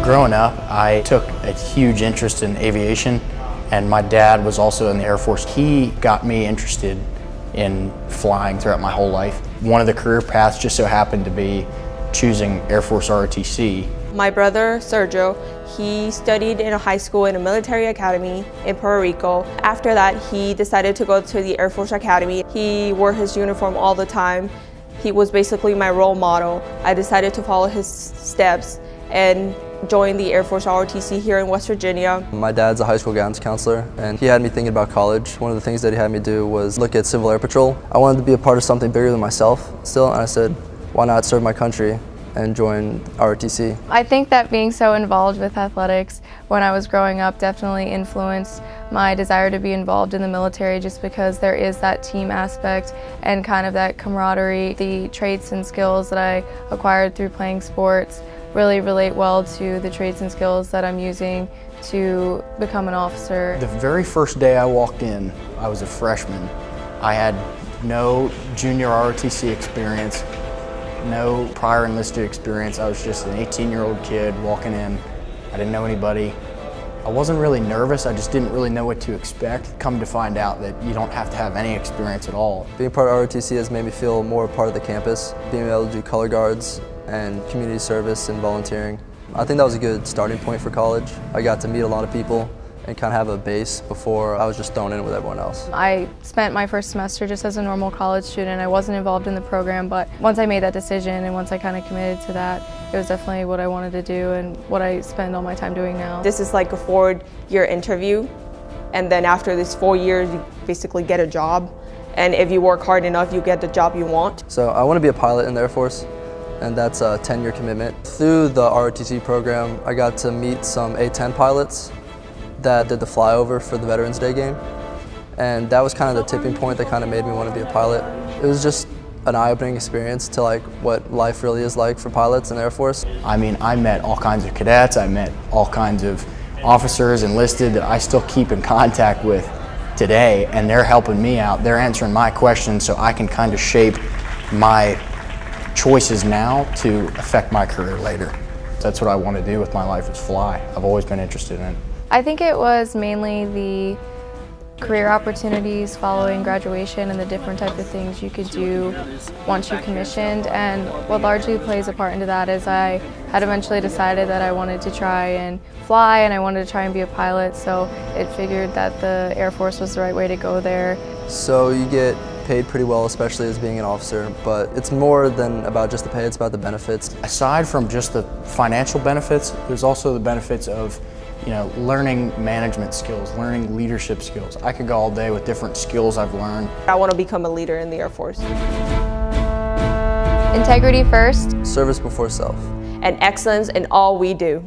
Growing up, I took a huge interest in aviation, and my dad was also in the Air Force. He got me interested in flying throughout my whole life. One of the career paths just so happened to be choosing Air Force ROTC. My brother, Sergio, he studied in a high school in a military academy in Puerto Rico. After that, he decided to go to the Air Force Academy. He wore his uniform all the time. He was basically my role model. I decided to follow his steps and join the Air Force ROTC here in West Virginia. My dad's a high school guidance counselor, and he had me thinking about college. One of the things that he had me do was look at Civil Air Patrol. I wanted to be a part of something bigger than myself still, and I said, why not serve my country and join ROTC? I think that being so involved with athletics when I was growing up definitely influenced my desire to be involved in the military, just because there is that team aspect and kind of that camaraderie. The traits and skills that I acquired through playing sports really relate well to the traits and skills that I'm using to become an officer. The very first day I walked in, I was a freshman. I had no junior ROTC experience, no prior enlisted experience. I was just an 18-year-old kid walking in. I didn't know anybody. I wasn't really nervous, I just didn't really know what to expect. Come to find out that you don't have to have any experience at all. Being part of ROTC has made me feel more a part of the campus, being able to do color guards and community service and volunteering. I think that was a good starting point for college. I got to meet a lot of people and kind of have a base before I was just thrown in with everyone else. I spent my first semester just as a normal college student. I wasn't involved in the program, but once I made that decision and once I kind of committed to that, it was definitely what I wanted to do and what I spend all my time doing now. This is like a 4-year interview, and then after this 4 years, you basically get a job. And if you work hard enough, you get the job you want. So I want to be a pilot in the Air Force, and that's a 10-year commitment. Through the ROTC program, I got to meet some A-10 pilots that did the flyover for the Veterans Day game. And that was kind of the tipping point that kind of made me want to be a pilot. It was just an eye-opening experience to like what life really is like for pilots in the Air Force. I mean, I met all kinds of cadets, I met all kinds of officers enlisted that I still keep in contact with today, and they're helping me out. They're answering my questions so I can kind of shape my choices now to affect my career later. That's what I want to do with my life, is fly. I've always been interested in it. I think it was mainly the career opportunities following graduation and the different type of things you could do once you commissioned, and what largely plays a part into that is I had eventually decided that I wanted to try and fly and I wanted to try and be a pilot, so it figured that the Air Force was the right way to go there. So you get paid pretty well, especially as being an officer, but it's more than about just the pay, it's about the benefits. Aside from just the financial benefits, there's also the benefits of learning management skills, learning leadership skills. I could go all day with different skills I've learned. I want to become a leader in the Air Force. Integrity first. Service before self. And excellence in all we do.